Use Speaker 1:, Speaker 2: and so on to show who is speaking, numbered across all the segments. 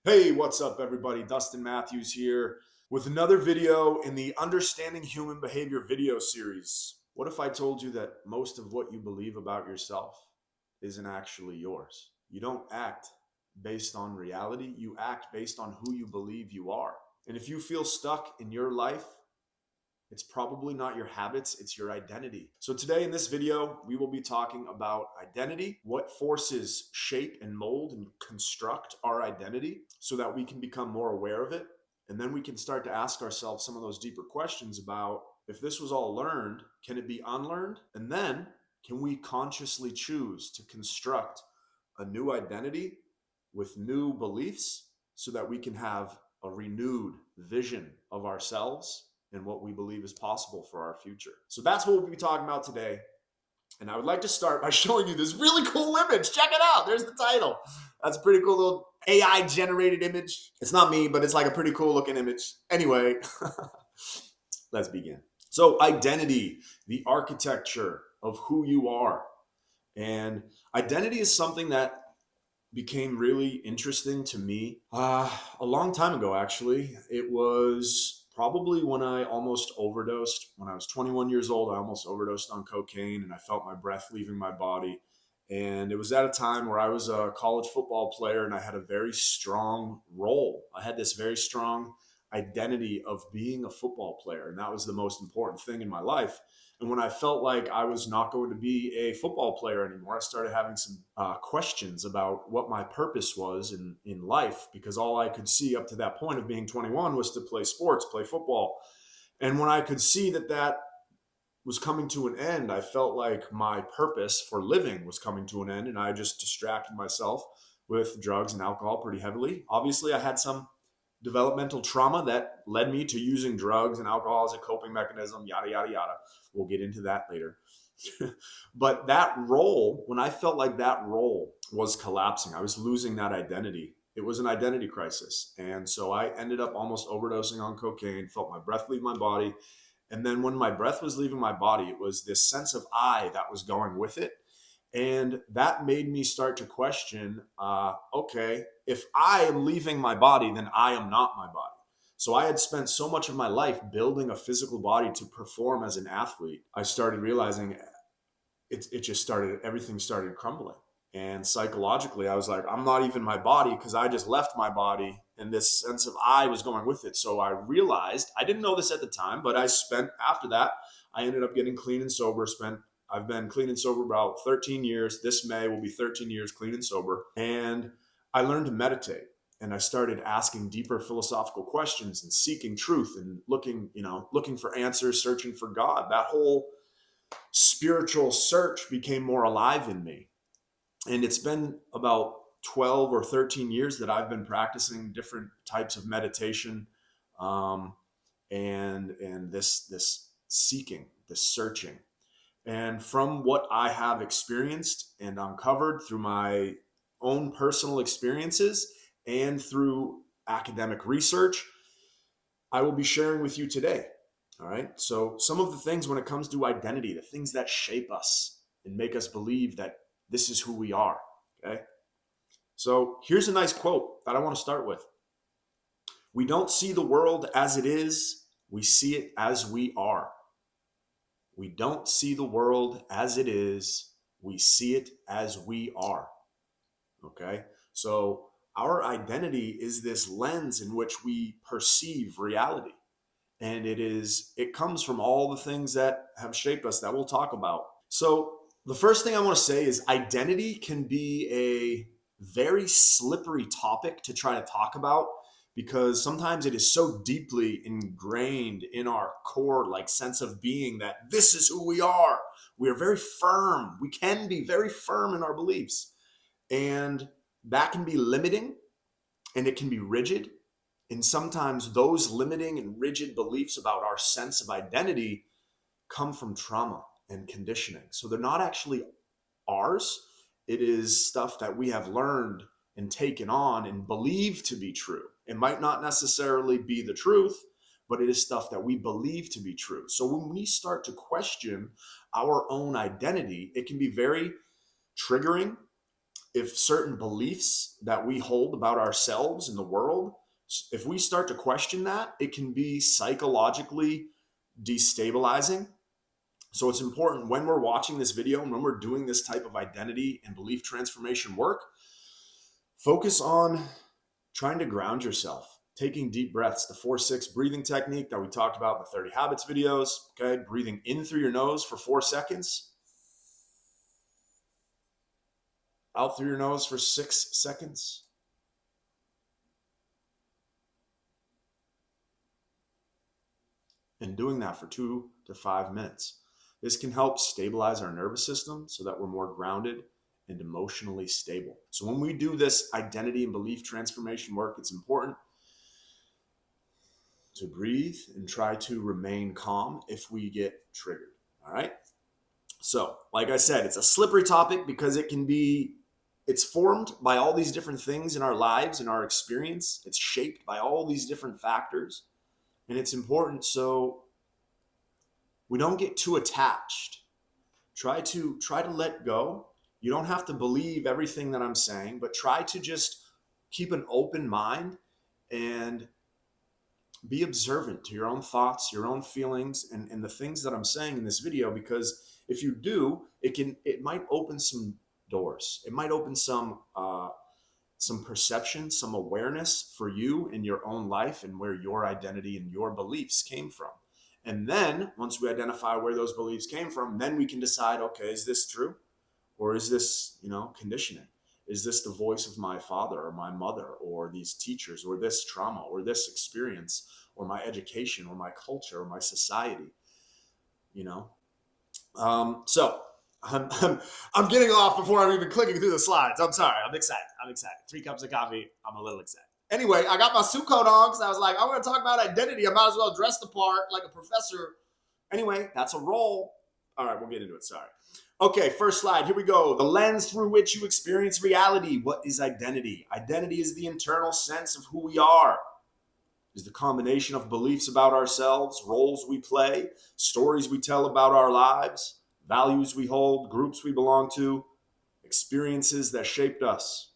Speaker 1: Hey, what's up, everybody? Dustin Matthews here with another video in the Understanding Human Behavior video series. What if I told you that most of what you believe about yourself isn't actually yours? You don't act based on reality, you act based on who you believe you are. And if you feel stuck in your life, it's probably not your habits, it's your identity. So today in this video, we will be talking about identity, what forces shape and mold and construct our identity so that we can become more aware of it. And then we can start to ask ourselves some of those deeper questions about, if this was all learned, can it be unlearned? And then can we consciously choose to construct a new identity with new beliefs so that we can have a renewed vision of ourselves and what we believe is possible for our future. So that's what we'll be talking about today. And I would like to start by showing you this really cool image. Check it out. There's the title. That's a pretty cool little AI generated image. It's not me, but it's like a pretty cool looking image. Anyway, let's begin. So identity, the architecture of who you are. And identity is something that became really interesting to me a long time ago, actually. It was probably when I almost overdosed. When I was 21 years old, I almost overdosed on cocaine and I felt my breath leaving my body. And it was at a time where I was a college football player and I had a very strong role. I had this very strong identity of being a football player. And that was the most important thing in my life. And when I felt like I was not going to be a football player anymore, I started having some questions about what my purpose was in life, because all I could see up to that point of being 21 was to play sports, play football. And when I could see that that was coming to an end, I felt like my purpose for living was coming to an end. And I just distracted myself with drugs and alcohol pretty heavily. Obviously, I had some developmental trauma that led me to using drugs and alcohol as a coping mechanism, yada, yada, yada. We'll get into that later. But that role, when I felt like that role was collapsing, I was losing that identity. It was an identity crisis. And so I ended up almost overdosing on cocaine, felt my breath leave my body. And then when my breath was leaving my body, it was this sense of I that was going with it. And that made me start to question, okay, if I am leaving my body, then I am not my body. So I had spent so much of my life building a physical body to perform as an athlete. I started realizing everything started crumbling. And psychologically, I was like, I'm not even my body because I just left my body and this sense of I was going with it. So I realized, I didn't know this at the time, but after that, I ended up getting clean and sober, I've been clean and sober about 13 years. This May will be 13 years clean and sober. And I learned to meditate and I started asking deeper philosophical questions and seeking truth and looking for answers, searching for God. That whole spiritual search became more alive in me. And it's been about 12 or 13 years that I've been practicing different types of meditation, and this seeking, this searching. And from what I have experienced and uncovered through my own personal experiences and through academic research, I will be sharing with you today. All right. So, some of the things when it comes to identity, the things that shape us and make us believe that this is who we are. Okay. So, here's a nice quote that I want to start with. We don't see the world as it is, we see it as we are. We don't see the world as it is, we see it as we are. Okay? So our identity is this lens in which we perceive reality. And it comes from all the things that have shaped us that we'll talk about. So the first thing I want to say is identity can be a very slippery topic to try to talk about, because sometimes it is so deeply ingrained in our core like sense of being that this is who we are. We are very firm. We can be very firm in our beliefs. And that can be limiting and it can be rigid. And sometimes those limiting and rigid beliefs about our sense of identity come from trauma and conditioning. So they're not actually ours. It is stuff that we have learned and taken on and believe to be true. It might not necessarily be the truth, but it is stuff that we believe to be true. So when we start to question our own identity, it can be very triggering. if certain beliefs that we hold about ourselves and the world, if we start to question that, it can be psychologically destabilizing. So it's important when we're watching this video and when we're doing this type of identity and belief transformation work, focus on trying to ground yourself, taking deep breaths, the 4-6 breathing technique that we talked about in the 30 Habits videos. Okay, breathing in through your nose for 4 seconds, out through your nose for 6 seconds. And doing that for 2 to 5 minutes. This can help stabilize our nervous system so that we're more grounded and emotionally stable. So when we do this identity and belief transformation work, it's important to breathe and try to remain calm if we get triggered. All right. So, like I said, it's a slippery topic because it's formed by all these different things in our lives and our experience. It's shaped by all these different factors. And it's important so we don't get too attached. Try to let go. You don't have to believe everything that I'm saying, but try to just keep an open mind and be observant to your own thoughts, your own feelings, and the things that I'm saying in this video, because if you do, it might open some doors. It might open some perception, some awareness for you in your own life and where your identity and your beliefs came from. And then once we identify where those beliefs came from, then we can decide, okay, is this true? Or is this, conditioning? Is this the voice of my father or my mother or these teachers or this trauma or this experience or my education or my culture or my society? So I'm getting off before I'm even clicking through the slides. I'm sorry. I'm excited. 3 cups of coffee. I'm a little excited. Anyway, I got my suit coat on because I was like, I'm going to talk about identity. I might as well dress the part like a professor. Anyway, that's a roll. All right, we'll get into it. Sorry. Okay, first slide. Here we go. The lens through which you experience reality. What is identity? Identity is the internal sense of who we are. It is the combination of beliefs about ourselves, roles we play, stories we tell about our lives, values we hold, groups we belong to, experiences that shaped us.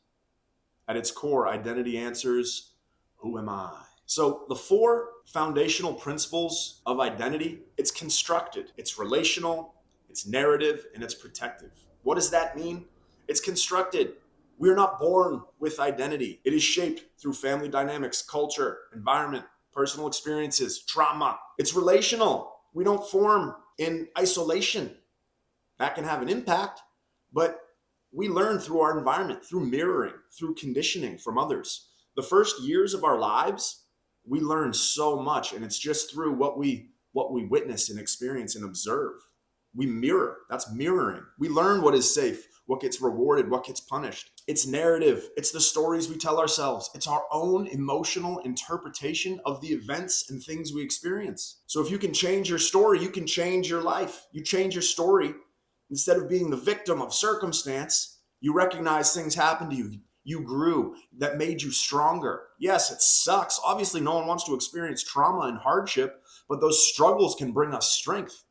Speaker 1: At its core, identity answers, who am I? So the 4 foundational principles of identity, it's constructed, it's relational, it's narrative, and it's protective. What does that mean? It's constructed. We're not born with identity. It is shaped through family dynamics, culture, environment, personal experiences, trauma. It's relational. We don't form in isolation. That can have an impact, but we learn through our environment, through mirroring, through conditioning from others. The first years of our lives, we learn so much, and it's just through what we witness and experience and observe. We mirror. That's mirroring. We learn what is safe, what gets rewarded, what gets punished. It's narrative. It's the stories we tell ourselves. It's our own emotional interpretation of the events and things we experience. So if you can change your story, you can change your life. You change your story. Instead of being the victim of circumstance, you recognize things happened to you. You grew. That made you stronger. Yes, it sucks. Obviously, no one wants to experience trauma and hardship, but those struggles can bring us strength.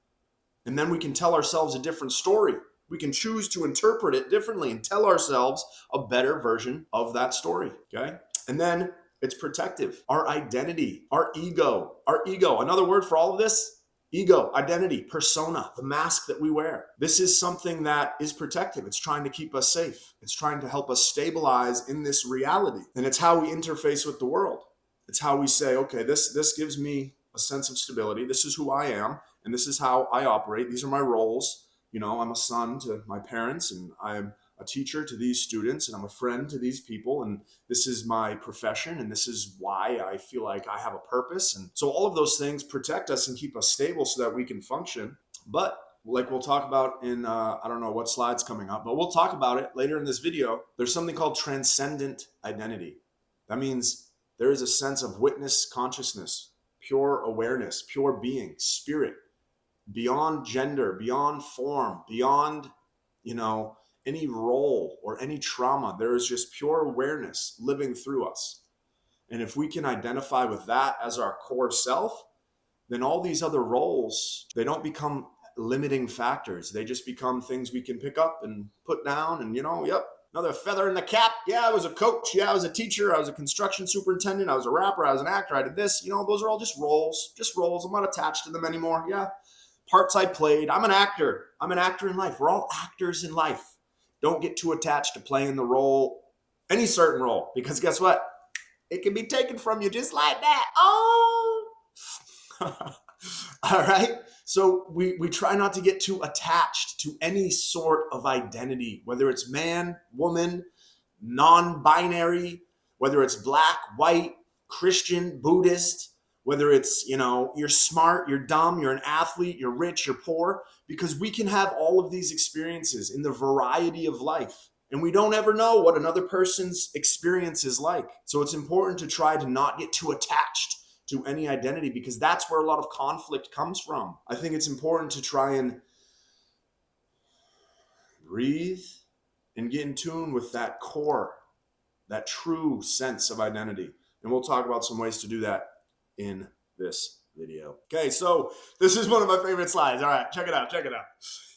Speaker 1: And then we can tell ourselves a different story. We can choose to interpret it differently and tell ourselves a better version of that story. Okay? And then it's protective. Our identity, our ego. Another word for all of this, ego, identity, persona, the mask that we wear. This is something that is protective. It's trying to keep us safe. It's trying to help us stabilize in this reality. And it's how we interface with the world. It's how we say, okay, this gives me a sense of stability. This is who I am, and this is how I operate. These are my roles. I'm a son to my parents, and I'm a teacher to these students, and I'm a friend to these people, and this is my profession, and this is why I feel like I have a purpose. And so all of those things protect us and keep us stable so that we can function. But like we'll talk about in, I don't know what slide's coming up, but we'll talk about it later in this video. There's something called transcendent identity. That means there is a sense of witness consciousness, pure awareness, pure being, spirit, beyond gender, beyond form, beyond, any role or any trauma. There is just pure awareness living through us. And if we can identify with that as our core self, then all these other roles, they don't become limiting factors. They just become things we can pick up and put down and, yep, Another feather in the cap. Yeah, I was a coach. Yeah, I was a teacher. I was a construction superintendent. I was a rapper. I was an actor. I did this. You know, those are all just roles. Just roles. I'm not attached to them anymore. Yeah. Parts I played. I'm an actor. I'm an actor in life. We're all actors in life. Don't get too attached to playing the role, any certain role, because guess what? It can be taken from you just like that. Oh. All right. So we try not to get too attached to any sort of identity, whether it's man, woman, non-binary, whether it's black, white, Christian, Buddhist, whether it's, you know, you're smart, you're dumb, you're an athlete, you're rich, you're poor, because we can have all of these experiences in the variety of life. And we don't ever know what another person's experience is like. So it's important to try to not get too attached to any identity, because that's where a lot of conflict comes from. I think it's important to try and breathe and get in tune with that core, that true sense of identity. And we'll talk about some ways to do that in this video. Okay, so this is one of my favorite slides. All right, check it out, check it out.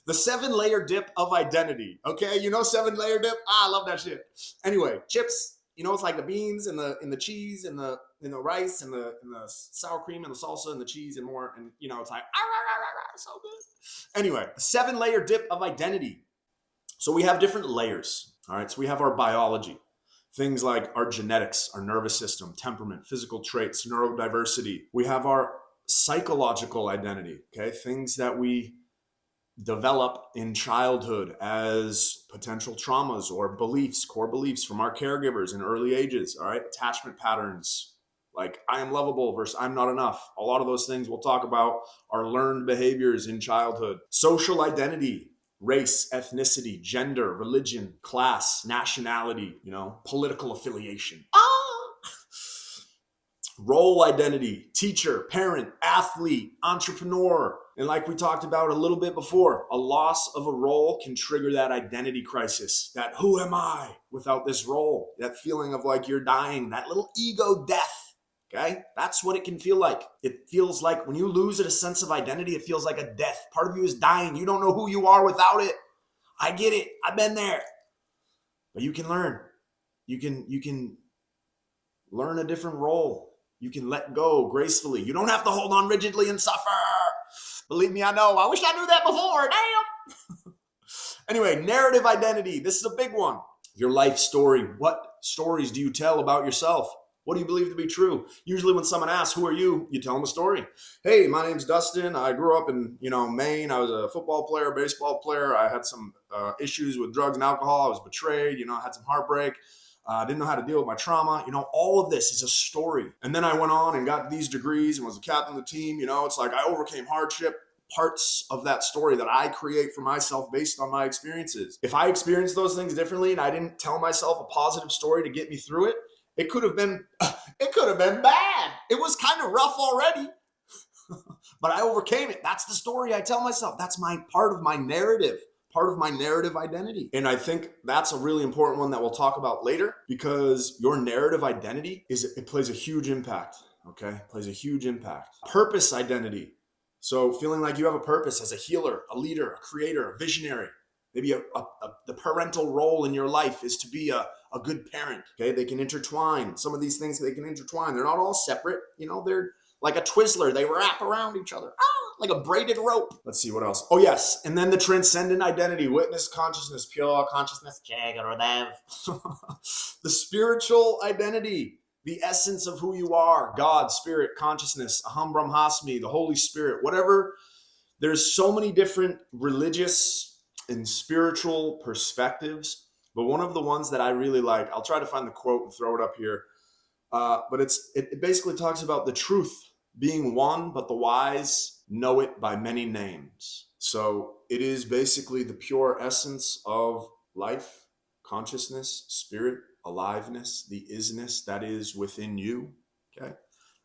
Speaker 1: The 7-layer dip of identity. Okay, you know 7-layer dip? I love that shit. Anyway, chips, you know, it's like the beans and the cheese and the rice and the sour cream and the salsa and the cheese and more, and you know, it's like so good. Anyway, the 7-layer dip of identity. So we have different layers. All right, so we have our biology, things like our genetics, our nervous system, temperament, physical traits, neurodiversity. We have our psychological identity, okay, things that we develop in childhood as potential traumas or beliefs, core beliefs from our caregivers in early ages. All right, attachment patterns like I am lovable versus I'm not enough. A lot of those things we'll talk about are learned behaviors in childhood. Social identity, race, ethnicity, gender, religion, class, nationality, you know, political affiliation. Role identity, teacher, parent, athlete, entrepreneur. And like we talked about a little bit before, a loss of a role can trigger that identity crisis, that who am I without this role? That feeling of like you're dying, that little ego death, okay? That's what it can feel like. It feels like when you lose a sense of identity, it feels like a death. Part of you is dying. You don't know who you are without it. I get it. I've been there. But you can learn. You can learn a different role. You can let go gracefully. You don't have to hold on rigidly and suffer. Believe me, I know. I wish I knew that before. Damn. Anyway, narrative identity. This is a big one. Your life story. What stories do you tell about yourself? What do you believe to be true? Usually when someone asks, who are you? You tell them a story. Hey, my name's Dustin. I grew up in, Maine. I was a football player, baseball player. I had some issues with drugs and alcohol. I was betrayed. I had some heartbreak. I didn't know how to deal with my trauma. All of this is a story. And then I went on and got these degrees and was the captain of the team. It's like I overcame hardship. Parts of that story that I create for myself based on my experiences. If I experienced those things differently and I didn't tell myself a positive story to get me through it, it could have been bad. It was kind of rough already, but I overcame it. That's the story I tell myself. That's part of my narrative identity. And I think that's a really important one that we'll talk about later, because your narrative identity it plays a huge impact. Okay. It plays a huge impact. Purpose identity. So feeling like you have a purpose as a healer, a leader, a creator, a visionary. Maybe the parental role in your life is to be a good parent. Okay. They can intertwine. Some of these things, they can intertwine. They're not all separate. They're like a Twizzler. They wrap around each other. Like a braided rope. Let's see what else. Oh, yes. And then the transcendent identity, witness, consciousness, pure consciousness, the spiritual identity, the essence of who you are, God, spirit, consciousness, Aham Brahmasmi, the Holy Spirit, whatever. There's so many different religious and spiritual perspectives, but one of the ones that I really like, I'll try to find the quote and throw it up here, but it basically talks about the truth being one, but the wise know it by many names. So it is basically the pure essence of life, consciousness, spirit, aliveness, the isness that is within you. Okay.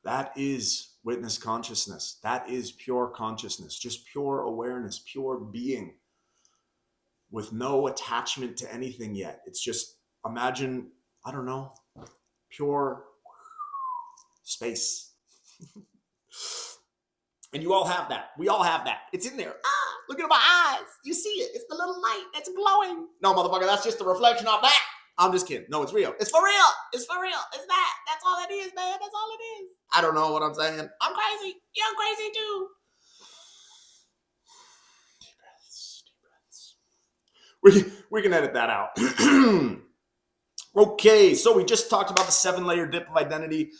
Speaker 1: That is witness consciousness. That is pure consciousness, just pure awareness, pure being with no attachment to anything yet. It's just, imagine, I don't know, pure space. And you all have that. We all have that. It's in there.
Speaker 2: Look at my eyes. You see it. It's the little light. It's glowing. No, motherfucker, that's just a reflection of that. I'm just kidding. No, it's real. It's for real. It's for real. It's that. That's all it is, man. That's all it is. I don't know what I'm saying. I'm crazy. You're crazy too.
Speaker 1: Deep breaths. We can edit that out. Okay, so we just talked about the 7-layer dip of identity.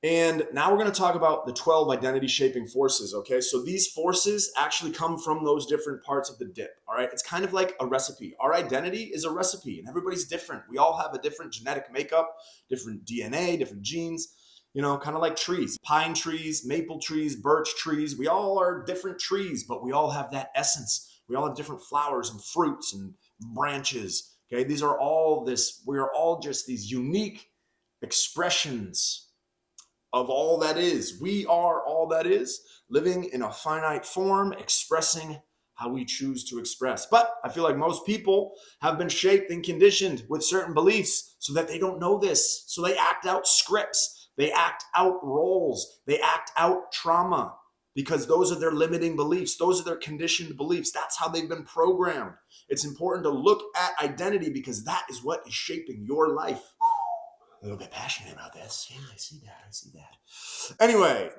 Speaker 1: And now we're going to talk about the 12 identity shaping forces, okay? So these forces actually come from those different parts of the dip, all right? It's kind of like a recipe. Our identity is a recipe, and everybody's different. We all have a different genetic makeup, different DNA, different genes, you know, kind of like trees. Pine trees, maple trees, birch trees. We all are different trees, but we all have that essence. We all have different flowers and fruits and branches, okay? We are all just these unique expressions of all that is. We are all that is, living in a finite form, expressing how we choose to express. But I feel like most people have been shaped and conditioned with certain beliefs so that they don't know this. So they act out scripts, they act out roles, they act out trauma because those are their limiting beliefs. Those are their conditioned beliefs. That's how they've been programmed. It's important to look at identity because that is what is shaping your life. A little bit passionate about this. Yeah, I see that. Anyway,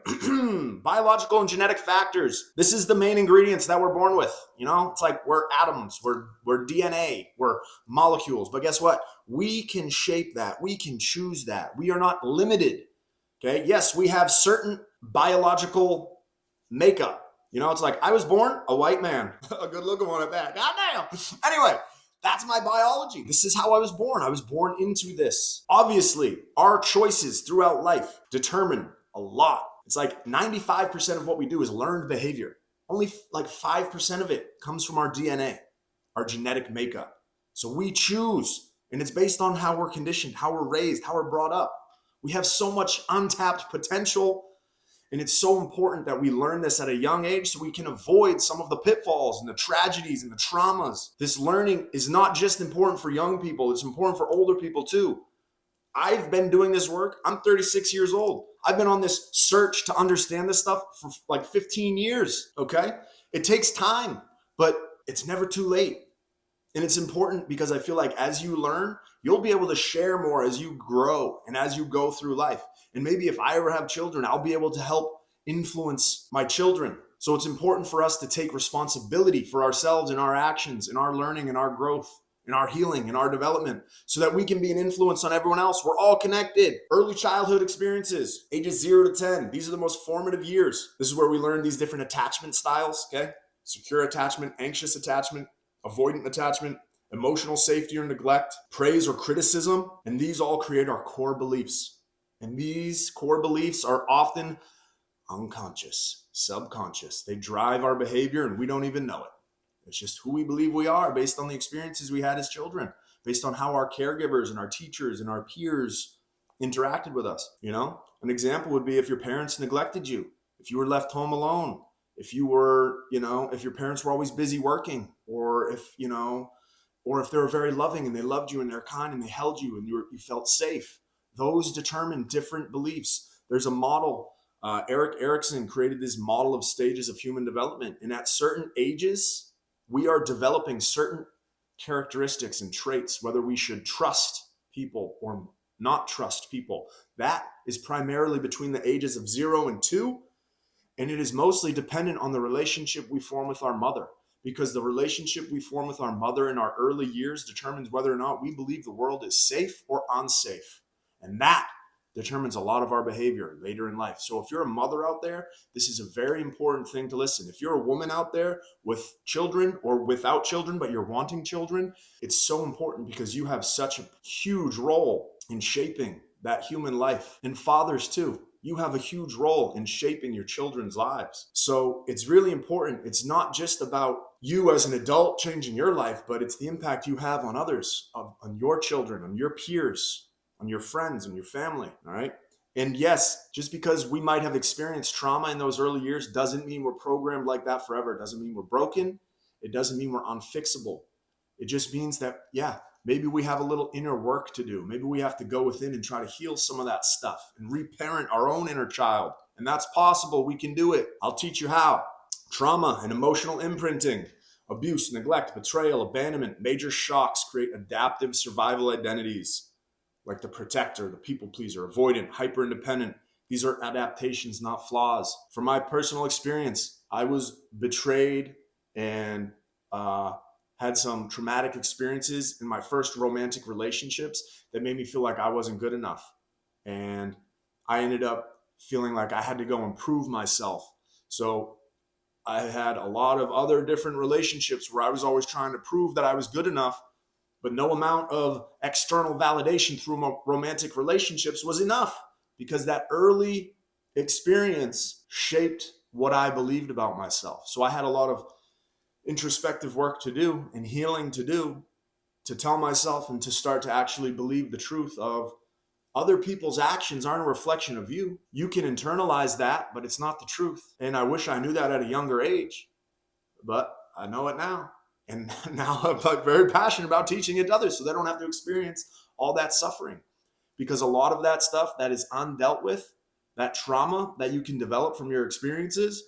Speaker 1: biological and genetic factors. This is the main ingredients that we're born with. You know, it's like we're atoms, we're DNA, we're molecules. But guess what? We can shape that. We can choose that. We are not limited. Okay. Yes, we have certain biological makeup. You know, it's like I was born a white man. A good looking one at that. Goddamn. Anyway. That's my biology. This is how I was born. I was born into this. Obviously, our choices throughout life determine a lot. It's like 95% of what we do is learned behavior. Only like 5% of it comes from our DNA, our genetic makeup. So we choose, and it's based on how we're conditioned, how we're raised, how we're brought up. We have so much untapped potential. And it's so important that we learn this at a young age so we can avoid some of the pitfalls and the tragedies and the traumas. This learning is not just important for young people, it's important for older people too. I've been doing this work. I'm 36 years old. I've been on this search to understand this stuff for like 15 years, okay? It takes time, but it's never too late. And it's important because I feel like as you learn, you'll be able to share more as you grow and as you go through life. And maybe if I ever have children, I'll be able to help influence my children. So it's important for us to take responsibility for ourselves and our actions and our learning and our growth and our healing and our development so that we can be an influence on everyone else. We're all connected. Early childhood experiences, ages 0 to 10. These are the most formative years. This is where we learn these different attachment styles, okay? Secure attachment, anxious attachment, avoidant attachment, emotional safety or neglect, praise or criticism, and these all create our core beliefs. And these core beliefs are often unconscious, subconscious. They drive our behavior and we don't even know it. It's just who we believe we are based on the experiences we had as children, based on how our caregivers and our teachers and our peers interacted with us. You know, an example would be if your parents neglected you, if you were left home alone, if you were, you know, if your parents were always busy working, or if, you know, or if they were very loving and they loved you and they're kind and they held you and you felt safe. Those determine different beliefs. There's a model. Erik Erikson created this model of stages of human development. And at certain ages, we are developing certain characteristics and traits, whether we should trust people or not trust people. That is primarily between the ages of 0 and 2. And it is mostly dependent on the relationship we form with our mother, because the relationship we form with our mother in our early years determines whether or not we believe the world is safe or unsafe. And that determines a lot of our behavior later in life. So if you're a mother out there, this is a very important thing to listen. If you're a woman out there with children or without children, but you're wanting children, it's so important because you have such a huge role in shaping that human life. And fathers too. You have a huge role in shaping your children's lives. So it's really important. It's not just about you as an adult changing your life, but it's the impact you have on others, on your children, on your peers, on your friends, and your family, all right? And yes, just because we might have experienced trauma in those early years doesn't mean we're programmed like that forever. It doesn't mean we're broken. It doesn't mean we're unfixable. It just means that, yeah, maybe we have a little inner work to do. Maybe we have to go within and try to heal some of that stuff and reparent our own inner child. And that's possible. We can do it. I'll teach you how. Trauma and emotional imprinting, abuse, neglect, betrayal, abandonment, major shocks create adaptive survival identities like the protector, the people pleaser, avoidant, hyper independent. These are adaptations, not flaws. From my personal experience, I was betrayed and uh, had some traumatic experiences in my first romantic relationships that made me feel like I wasn't good enough. And I ended up feeling like I had to go and prove myself. So I had a lot of other different relationships where I was always trying to prove that I was good enough, but no amount of external validation through romantic relationships was enough because that early experience shaped what I believed about myself. So I had a lot of introspective work to do and healing to do to tell myself and to start to actually believe the truth of other people's actions aren't a reflection of you. You can internalize that, but it's not the truth. And I wish I knew that at a younger age, but I know it now. And now I'm like very passionate about teaching it to others so they don't have to experience all that suffering. Because a lot of that stuff that is undealt with, that trauma that you can develop from your experiences,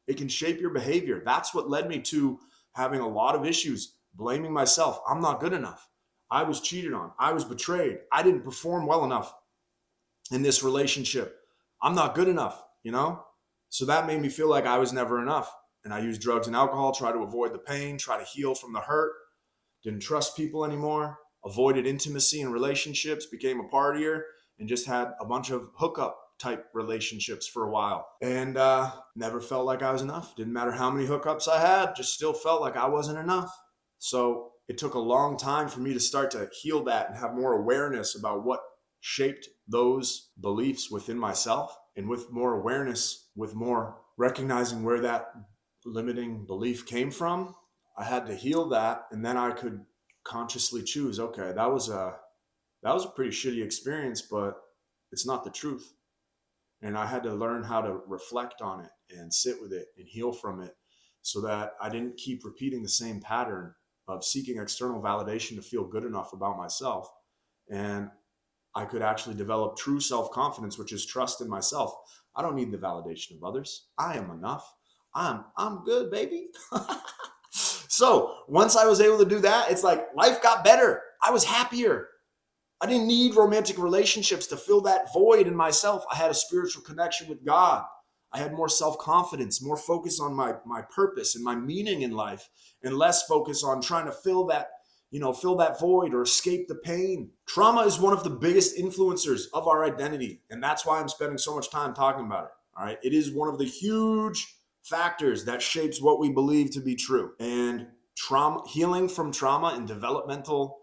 Speaker 1: it can shape your behavior. That's what led me to having a lot of issues, blaming myself. I'm not good enough. I was cheated on. I was betrayed. I didn't perform well enough in this relationship. I'm not good enough, you know? So that made me feel like I was never enough. And I used drugs and alcohol, try to avoid the pain, try to heal from the hurt, didn't trust people anymore, avoided intimacy in relationships, became a partier, and just had a bunch of hookup type relationships for a while. And never felt like I was enough. Didn't matter how many hookups I had, just still felt like I wasn't enough. So it took a long time for me to start to heal that and have more awareness about what shaped those beliefs within myself. And with more awareness, with more recognizing where that limiting belief came from, I had to heal that, and then I could consciously choose, okay, that was a pretty shitty experience, but it's not the truth. And I had to learn how to reflect on it and sit with it and heal from it so that I didn't keep repeating the same pattern of seeking external validation to feel good enough about myself. And I could actually develop true self-confidence, which is trust in myself. I don't need the validation of others. I am enough. I'm good, baby. So once I was able to do that, it's like life got better. I was happier. I didn't need romantic relationships to fill that void in myself. I had a spiritual connection with God. I had more self-confidence, more focus on my purpose and my meaning in life, and less focus on trying to fill that void or escape the pain. Trauma is one of the biggest influencers of our identity, and that's why I'm spending so much time talking about it. All right. It is one of the huge factors that shapes what we believe to be true. And healing from trauma and developmental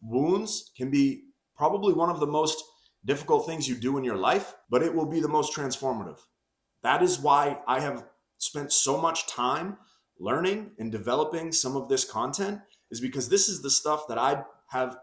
Speaker 1: wounds can be probably one of the most difficult things you do in your life, but it will be the most transformative. That is why I have spent so much time learning and developing some of this content, is because this is the stuff that I have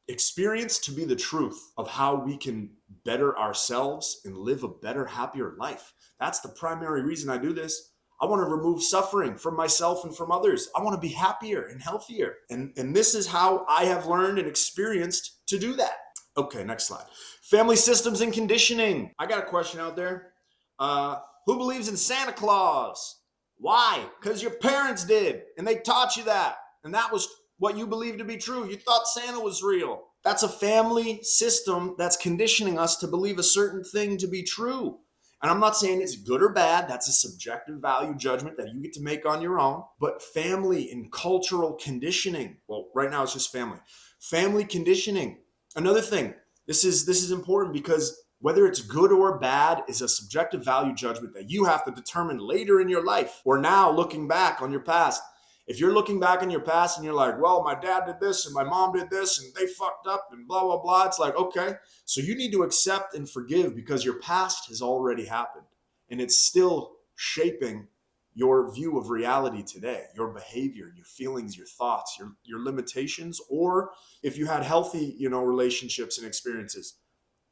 Speaker 1: experienced to be the truth of how we can better ourselves and live a better, happier life. That's the primary reason I do this. I want to remove suffering from myself and from others. I want to be happier and healthier. And this is how I have learned and experienced to do that. Okay, next slide. Family systems and conditioning. I got a question out there. Who believes in Santa Claus? Why? Because your parents did, and they taught you that. And that was what you believed to be true. You thought Santa was real. That's a family system that's conditioning us to believe a certain thing to be true. And I'm not saying it's good or bad. That's a subjective value judgment that you get to make on your own. But family and cultural conditioning, well, right now it's just family. Family conditioning. Another thing, this is important because whether it's good or bad is a subjective value judgment that you have to determine later in your life or now looking back on your past. If you're looking back in your past and you're like, well, my dad did this and my mom did this and they fucked up and blah, blah, blah. It's like, okay, so you need to accept and forgive because your past has already happened and it's still shaping your view of reality today, your behavior, your feelings, your thoughts, your limitations, or if you had healthy, relationships and experiences,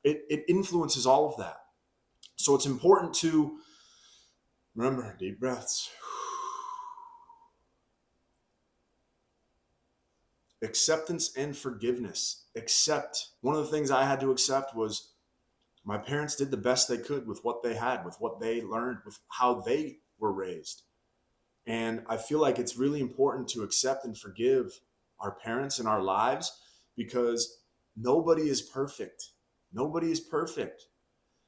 Speaker 1: it influences all of that. So it's important to remember deep breaths. Acceptance and forgiveness. One of the things I had to accept was my parents did the best they could with what they had, with what they learned, with how they were raised. And I feel like it's really important to accept and forgive our parents in our lives because nobody is perfect. Nobody is perfect.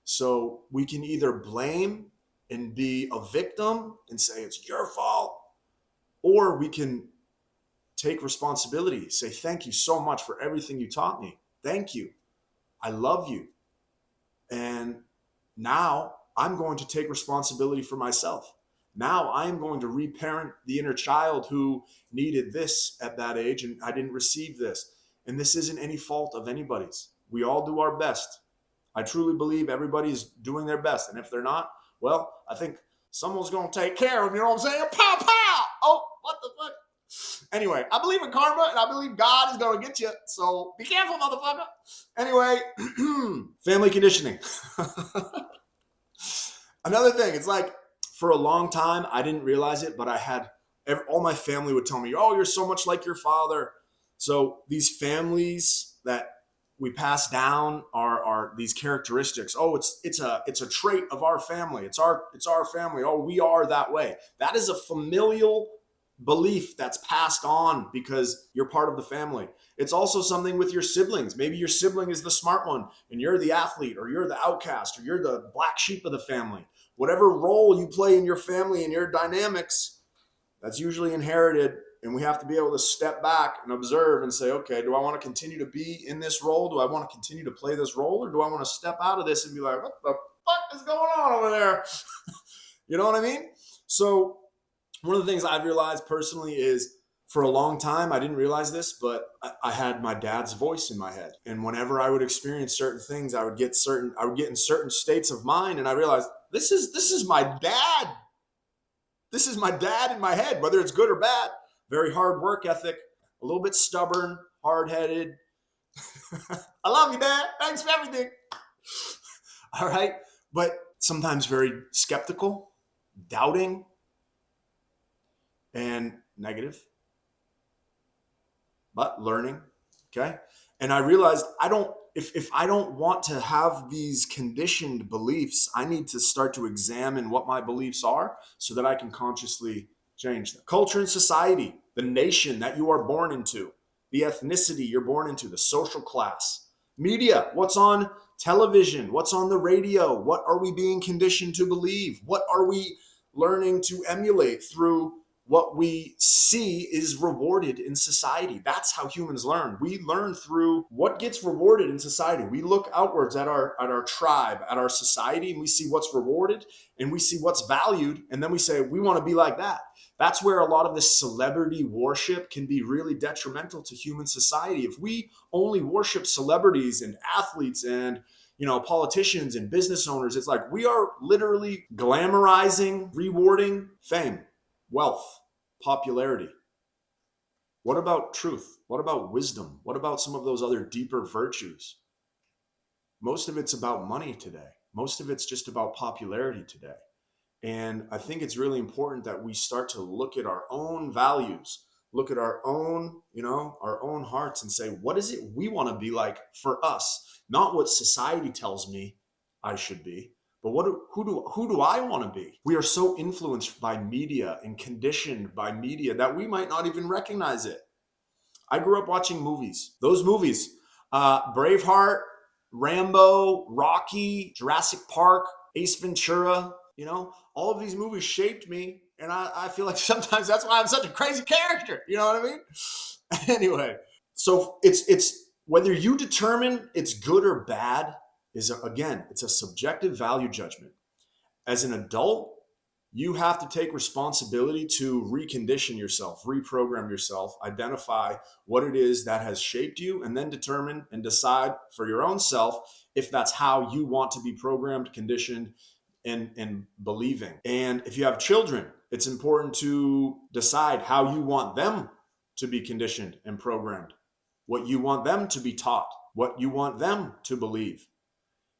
Speaker 1: So we can either blame and be a victim and say it's your fault, or we can take responsibility, say, thank you so much for everything you taught me. Thank you. I love you. And now I'm going to take responsibility for myself. Now I'm going to reparent the inner child who needed this at that age and I didn't receive this. And this isn't any fault of anybody's. We all do our best. I truly believe everybody's doing their best. And if they're not, well, I think someone's going to take care of them. You know what I'm saying? Pow, pow. Oh, what the fuck? Anyway, I believe in karma and I believe God is going to get you. So be careful, motherfucker. Anyway, family conditioning. Another thing, it's like for a long time, I didn't realize it, but I had all my family would tell me, oh, you're so much like your father. So these families that we pass down are these characteristics. Oh, it's a trait of our family. It's our family. Oh, we are that way. That is a familial belief that's passed on because you're part of the family. It's also something with your siblings. Maybe your sibling is the smart one and you're the athlete or you're the outcast or you're the black sheep of the family. Whatever role you play in your family and your dynamics, that's usually inherited. And we have to be able to step back and observe and say, okay, do I want to continue to be in this role? Do I want to continue to play this role? Or do I want to step out of this and be like, what the fuck is going on over there? You know what I mean? So one of the things I've realized personally is for a long time, I didn't realize this, but I had my dad's voice in my head. And whenever I would experience certain things, I would get in certain states of mind. And I realized this is my dad. This is my dad in my head, whether it's good or bad. Very hard work ethic, a little bit stubborn, hard-headed. I love you, Dad. Thanks for everything. All right. But sometimes very skeptical, doubting, and negative, but learning. Okay. And I realized if I don't want to have these conditioned beliefs, I need to start to examine what my beliefs are so that I can consciously change them. Culture and society, the nation that you are born into, the ethnicity you're born into, the social class, media, what's on television, what's on the radio, what are we being conditioned to believe? What are we learning to emulate through what we see is rewarded in society? That's how humans learn. We learn through what gets rewarded in society. We look outwards at our tribe, at our society, and we see what's rewarded and we see what's valued. And then we say, we want to be like that. That's where a lot of this celebrity worship can be really detrimental to human society. If we only worship celebrities and athletes and politicians and business owners, it's like we are literally glamorizing, rewarding fame, wealth, popularity. What about truth? What about wisdom? What about some of those other deeper virtues? Most of it's about money today. Most of it's just about popularity today. And I think it's really important that we start to look at our own values, look at our own, our own hearts and say, what is it we want to be like for us? Not what society tells me I should be, but who do I want to be? We are so influenced by media and conditioned by media that we might not even recognize it. I grew up watching movies. Those movies, Braveheart, Rambo, Rocky, Jurassic Park, Ace Ventura, all of these movies shaped me. And I feel like sometimes that's why I'm such a crazy character. You know what I mean? Anyway, so it's whether you determine it's good or bad it's a subjective value judgment. As an adult, you have to take responsibility to recondition yourself, reprogram yourself, identify what it is that has shaped you, and then determine and decide for your own self if that's how you want to be programmed, conditioned, and believing. And if you have children, it's important to decide how you want them to be conditioned and programmed, what you want them to be taught, what you want them to believe.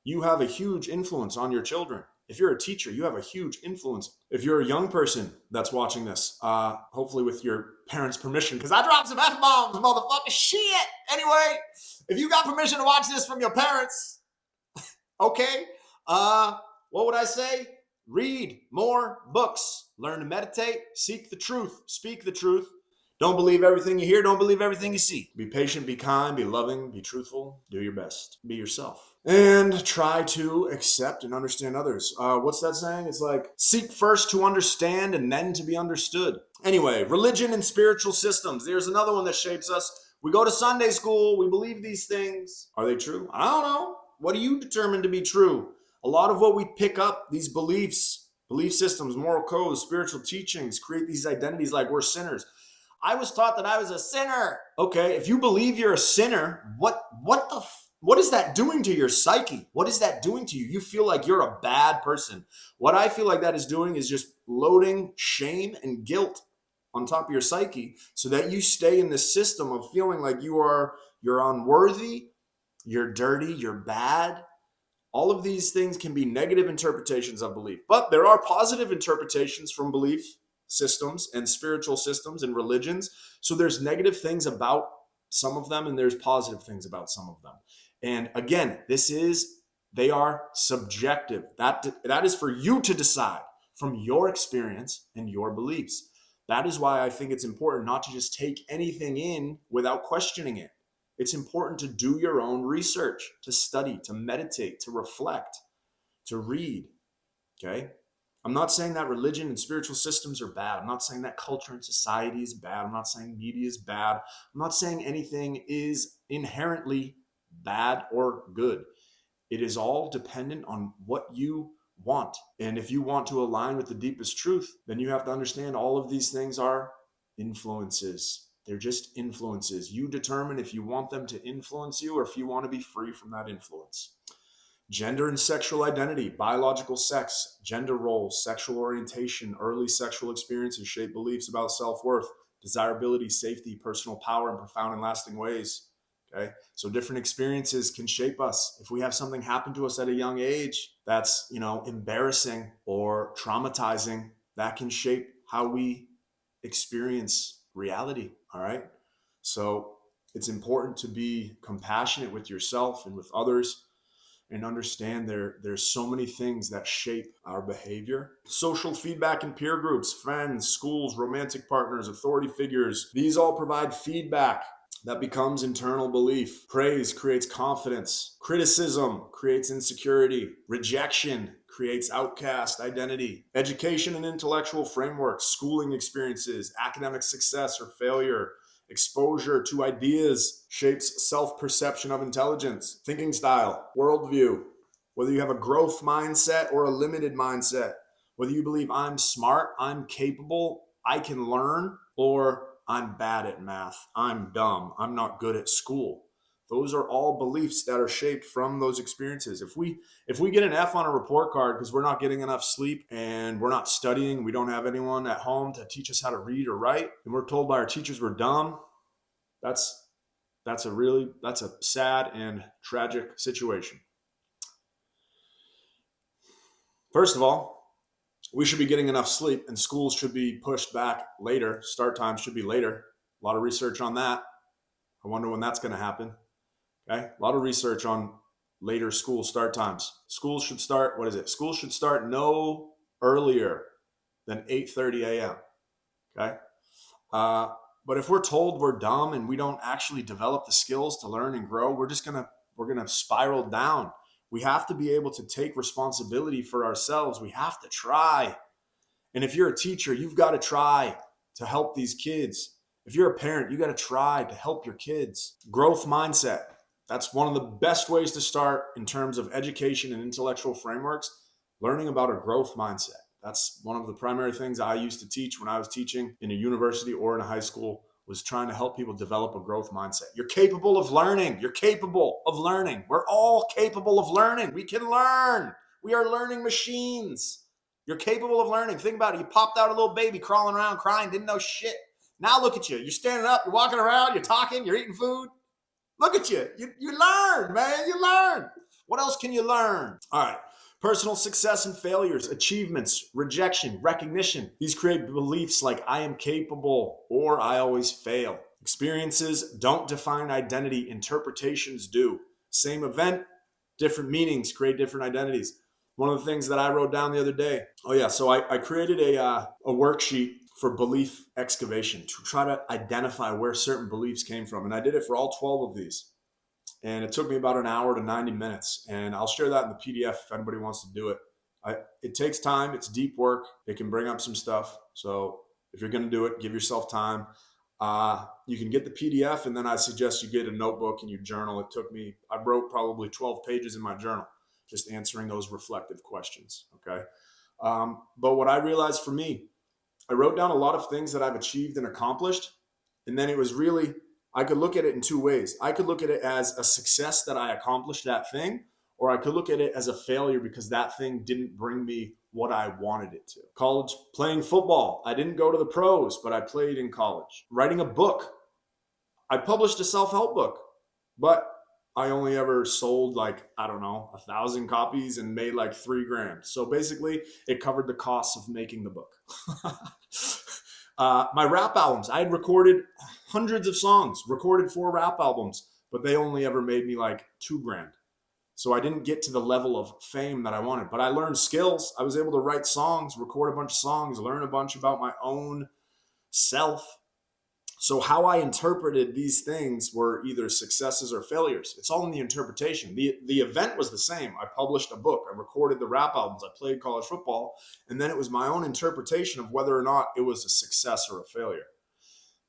Speaker 1: You have a huge influence on your children. If you're a teacher, you have a huge influence. If you're a young person that's watching this, hopefully with your parents' permission, because I dropped some F-bombs, motherfucker, shit. Anyway, if you got permission to watch this from your parents, okay, what would I say? Read more books.
Speaker 2: Learn to meditate, seek the truth, speak the truth. Don't believe everything you hear, don't believe everything you see.
Speaker 1: Be patient, be kind, be loving, be truthful, do your best, be yourself. And try to accept and understand others. What's that saying? It's like, seek first to understand and then to be understood. Anyway, religion and spiritual systems. There's another one that shapes us. We go to Sunday school, we believe these things. Are they true? I don't know. What do you determine to be true? A lot of what we pick up, these beliefs, belief systems, moral codes, spiritual teachings, create these identities like we're sinners. I was taught that I was a sinner. Okay, if you believe you're a sinner, what is that doing to your psyche? What is that doing to you? You feel like you're a bad person. What I feel like that is doing is just loading shame and guilt on top of your psyche so that you stay in this system of feeling like you're unworthy, you're dirty, you're bad. All of these things can be negative interpretations of belief, but there are positive interpretations from belief systems and spiritual systems and religions. So there's negative things about some of them and there's positive things about some of them. And again, they are subjective. That is for you to decide from your experience and your beliefs. That is why I think it's important not to just take anything in without questioning it. It's important to do your own research, to study, to meditate, to reflect, to read. Okay? I'm not saying that religion and spiritual systems are bad. I'm not saying that culture and society is bad. I'm not saying media is bad. I'm not saying anything is inherently bad or good. It is all dependent on what you want. And if you want to align with the deepest truth, then you have to understand all of these things are influences. They're just influences. You determine if you want them to influence you or if you want to be free from that influence. Gender and sexual identity, biological sex, gender roles, sexual orientation, early sexual experiences shape beliefs about self-worth, desirability, safety, personal power in profound and lasting ways. Okay, so different experiences can shape us. If we have something happen to us at a young age that's, embarrassing or traumatizing, that can shape how we experience reality. All right, so it's important to be compassionate with yourself and with others and understand there's so many things that shape our behavior. Social feedback in peer groups, friends, schools, romantic partners, authority figures, these all provide feedback that becomes internal belief. Praise creates confidence. Criticism creates insecurity. Rejection creates outcast identity. Education and intellectual frameworks, schooling experiences, academic success or failure, exposure to ideas shapes self-perception of intelligence, thinking style, worldview, whether you have a growth mindset or a limited mindset, whether you believe I'm smart, I'm capable, I can learn, or I'm bad at math, I'm dumb, I'm not good at school. Those are all beliefs that are shaped from those experiences. If we get an F on a report card because we're not getting enough sleep and we're not studying, we don't have anyone at home to teach us how to read or write, and we're told by our teachers we're dumb, that's a sad and tragic situation. First of all, we should be getting enough sleep and schools should be pushed back later. Start times should be later. A lot of research on that. I wonder when that's going to happen. Okay. A lot of research on later school start times. Schools should start, Schools should start no earlier than 8:30 a.m. Okay. But if we're told we're dumb and we don't actually develop the skills to learn and grow, we're going to spiral down. We have to be able to take responsibility for ourselves. We have to try. And if you're a teacher, you've got to try to help these kids. If you're a parent, you got to try to help your kids. Growth mindset. That's one of the best ways to start in terms of education and intellectual frameworks, learning about a growth mindset. That's one of the primary things I used to teach when I was teaching in a university or in a high school, was trying to help people develop a growth mindset. You're capable of learning. You're capable of learning. We're all capable of learning. We can learn. We are learning machines. You're capable of learning. Think about it. You popped out a little baby crawling around crying, didn't know shit. Now look at you. You're standing up, you're walking around, you're talking, you're eating food. Look at you. You learn, man. You learn. What else can you learn? All right. Personal success and failures, achievements, rejection, recognition. These create beliefs like I am capable or I always fail. Experiences don't define identity. Interpretations do. Same event, different meanings create different identities. One of the things that I wrote down the other day. Oh yeah, so I created a worksheet for belief excavation to try to identify where certain beliefs came from, and I did it for all 12 of these. And it took me about an hour to 90 minutes. And I'll share that in the PDF if anybody wants to do it. It takes time. It's deep work. It can bring up some stuff. So if you're going to do it, give yourself time. You can get the PDF, and then I suggest you get a notebook and you journal. I wrote probably 12 pages in my journal, just answering those reflective questions. Okay. But what I realized for me, I wrote down a lot of things that I've achieved and accomplished. And then it was really, I could look at it in two ways. I could look at it as a success that I accomplished that thing, or I could look at it as a failure because that thing didn't bring me what I wanted it to. College, playing football. I didn't go to the pros, but I played in college. Writing a book. I published a self-help book, but I only ever sold 1,000 copies and made like $3,000. So basically it covered the costs of making the book. My rap albums, I had recorded hundreds of songs, recorded 4 rap albums, but they only ever made me like $2,000. So I didn't get to the level of fame that I wanted, but I learned skills. I was able to write songs, record a bunch of songs, learn a bunch about my own self. So how I interpreted these things were either successes or failures. It's all in the interpretation. The event was the same. I published a book. I recorded the rap albums. I played college football. And then it was my own interpretation of whether or not it was a success or a failure.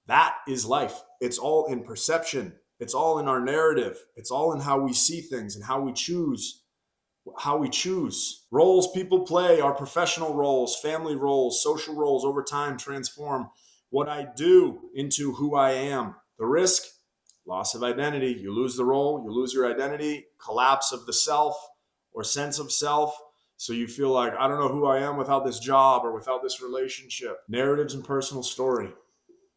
Speaker 1: That is life. It's all in perception. It's all in our narrative. It's all in how we see things and how we choose. Roles people play, our professional roles, family roles, social roles over time transform what I do into who I am. The risk, loss of identity. You lose the role, you lose your identity, collapse of the self or sense of self. So you feel like, I don't know who I am without this job or without this relationship. Narratives and personal story.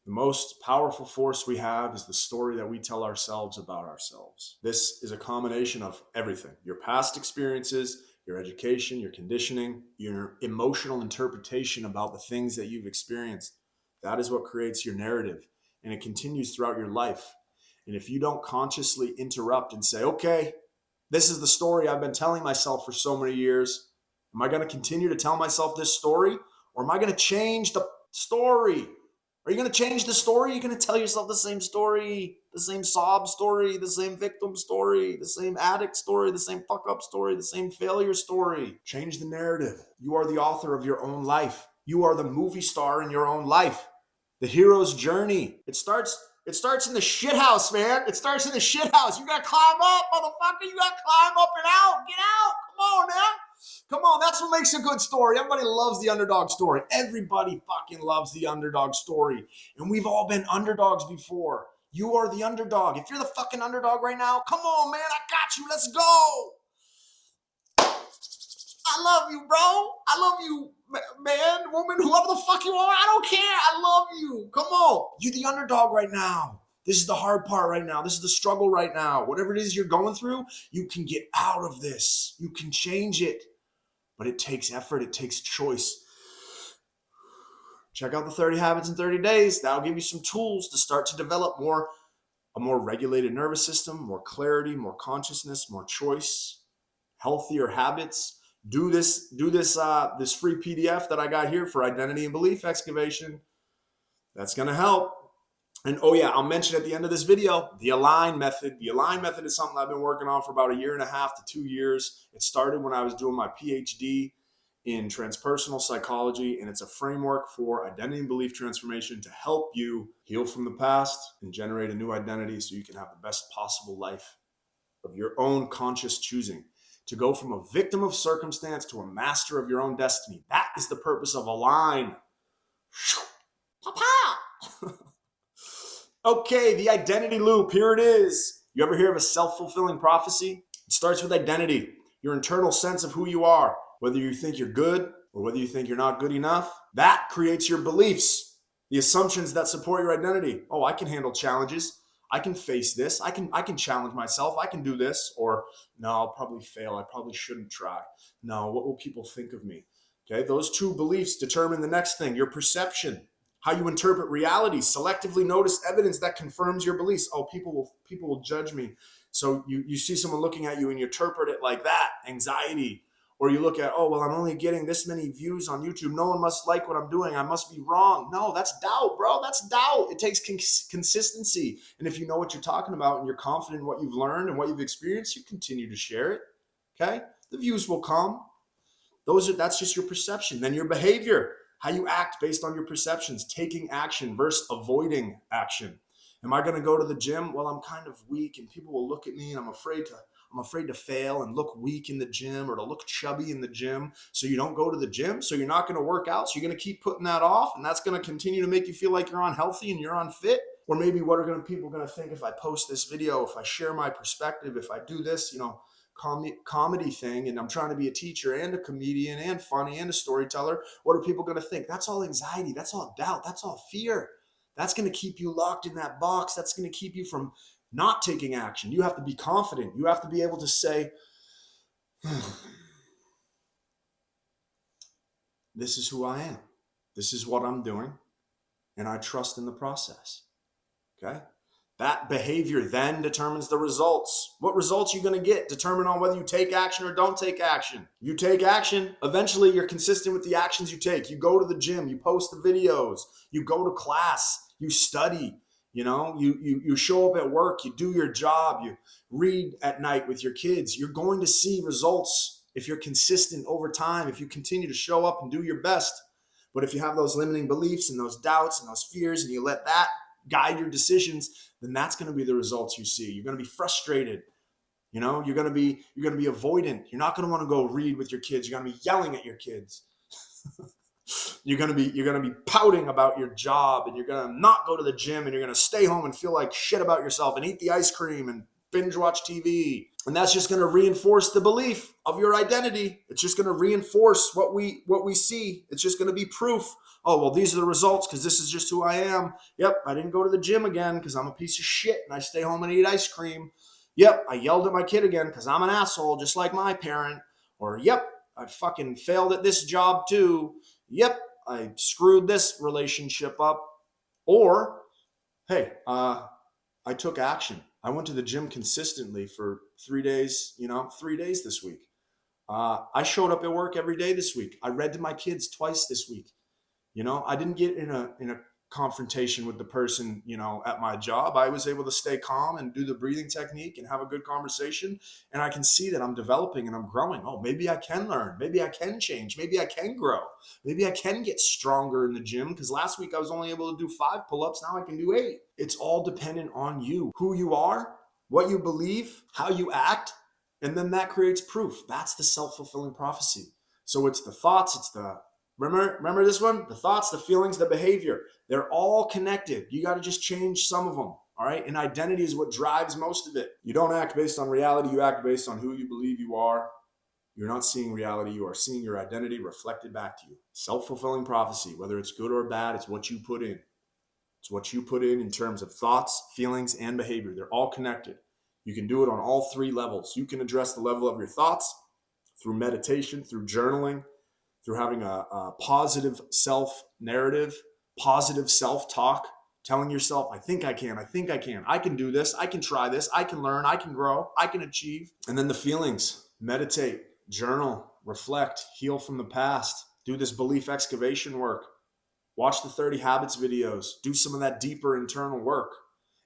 Speaker 1: The most powerful force we have is the story that we tell ourselves about ourselves. This is a combination of everything. Your past experiences, your education, your conditioning, your emotional interpretation about the things that you've experienced. That is what creates your narrative, and it continues throughout your life. And if you don't consciously interrupt and say, okay, this is the story I've been telling myself for so many years. Am I going to continue to tell myself this story, or am I going to change the story? Are you going to change the story? You're going to tell yourself the same story, the same sob story, the same victim story, the same addict story, the same fuck up story, the same failure story. Change the narrative. You are the author of your own life. You are the movie star in your own life. The hero's journey. It starts in the shit house, man. It starts in the shit house. You got to climb up, motherfucker. You got to climb up and out. Get out. Come on now. Come on, that's what makes a good story. Everybody loves the underdog story. Everybody fucking loves the underdog story. And we've all been underdogs before. You are the underdog. If you're the fucking underdog right now, come on, man. I got you. Let's go. I love you, bro. I love you, man, woman, whoever the fuck you are. I don't care. I love you. Come on. You're the underdog right now. This is the hard part right now. This is the struggle right now. Whatever it is you're going through, you can get out of this. You can change it. But it takes effort. It takes choice. Check out the 30 Habits in 30 Days. That'll give you some tools to start to develop a more regulated nervous system, more clarity, more consciousness, more choice, healthier habits. Do this free PDF that I got here for identity and belief excavation. That's going to help. And oh yeah, I'll mention at the end of this video, the Align method. The Align method is something I've been working on for about 1.5 to 2 years. It started when I was doing my PhD in transpersonal psychology, and it's a framework for identity and belief transformation to help you heal from the past and generate a new identity so you can have the best possible life of your own conscious choosing. To go from a victim of circumstance to a master of your own destiny. That is the purpose of Align. Papa! Okay, the identity loop, here it is. You ever hear of a self-fulfilling prophecy? It starts with identity, your internal sense of who you are, whether you think you're good or whether you think you're not good enough. That creates your beliefs, the assumptions that support your identity. Oh, I can handle challenges. I can face this. I can challenge myself. I can do this. Or no, I'll probably fail. I probably shouldn't try. No, what will people think of me? Okay, those two beliefs determine the next thing, your perception. How you interpret reality, selectively notice evidence that confirms your beliefs. Oh, people will judge me. So you see someone looking at you and you interpret it like that, anxiety. Or you look at, oh, well, I'm only getting this many views on YouTube. No one must like what I'm doing. I must be wrong. No, that's doubt, bro. That's doubt. It takes consistency. And if you know what you're talking about and you're confident in what you've learned and what you've experienced, you continue to share it. Okay? The views will come. That's just your perception. Then your behavior, how you act based on your perceptions, taking action versus avoiding action. Am I going to go to the gym? Well, I'm kind of weak and people will look at me and I'm afraid to fail and look weak in the gym or to look chubby in the gym. So you don't go to the gym. So you're not going to work out. So you're going to keep putting that off. And that's going to continue to make you feel like you're unhealthy and you're unfit. Or maybe what are people going to think if I post this video, if I share my perspective, if I do this, comedy thing, and I'm trying to be a teacher and a comedian and funny and a storyteller. What are people going to think? That's all anxiety. That's all doubt. That's all fear. That's going to keep you locked in that box. That's going to keep you from not taking action. You have to be confident. You have to be able to say, this is who I am. This is what I'm doing. And I trust in the process. Okay? That behavior then determines the results. What results you're going to get determine on whether you take action or don't take action. You take action, eventually you're consistent with the actions you take. You go to the gym, you post the videos, you go to class, you study, you show up at work, you do your job, you read at night with your kids. You're going to see results if you're consistent over time, if you continue to show up and do your best. But if you have those limiting beliefs and those doubts and those fears and you let that guide your decisions, then that's going to be the results you see. You're going to be frustrated. You're going to be avoidant. You're not going to want to go read with your kids. You're going to be yelling at your kids. You're going to be pouting about your job, and you're going to not go to the gym, and you're going to stay home and feel like shit about yourself and eat the ice cream and binge watch TV. And that's just going to reinforce the belief of your identity. It's just going to reinforce what we see. It's just going to be proof. Oh, well, these are the results because this is just who I am. Yep, I didn't go to the gym again because I'm a piece of shit and I stay home and eat ice cream. Yep, I yelled at my kid again because I'm an asshole just like my parent. Or, yep, I fucking failed at this job too. Yep, I screwed this relationship up. Or, hey, I took action. I went to the gym consistently for 3 days, 3 days this week. I showed up at work every day this week. I read to my kids twice this week. I didn't get in a confrontation with the person, at my job. I was able to stay calm and do the breathing technique and have a good conversation. And I can see that I'm developing and I'm growing. Oh, maybe I can learn. Maybe I can change. Maybe I can grow. Maybe I can get stronger in the gym because last week I was only able to do 5 pull-ups. Now I can do 8. It's all dependent on you, who you are, what you believe, how you act. And then that creates proof. That's the self-fulfilling prophecy. So it's the thoughts, remember this one? The thoughts, the feelings, the behavior. They're all connected. You got to just change some of them. All right. And identity is what drives most of it. You don't act based on reality. You act based on who you believe you are. You're not seeing reality. You are seeing your identity reflected back to you. Self-fulfilling prophecy, whether it's good or bad, it's what you put in. It's what you put in terms of thoughts, feelings, and behavior. They're all connected. You can do it on all 3 levels. You can address the level of your thoughts through meditation, through journaling, through having a positive self-narrative, positive self-talk, telling yourself, I think I can, I can do this, I can try this, I can learn, I can grow, I can achieve. And then the feelings, meditate, journal, reflect, heal from the past, do this belief excavation work, watch the 30 Habits videos, do some of that deeper internal work.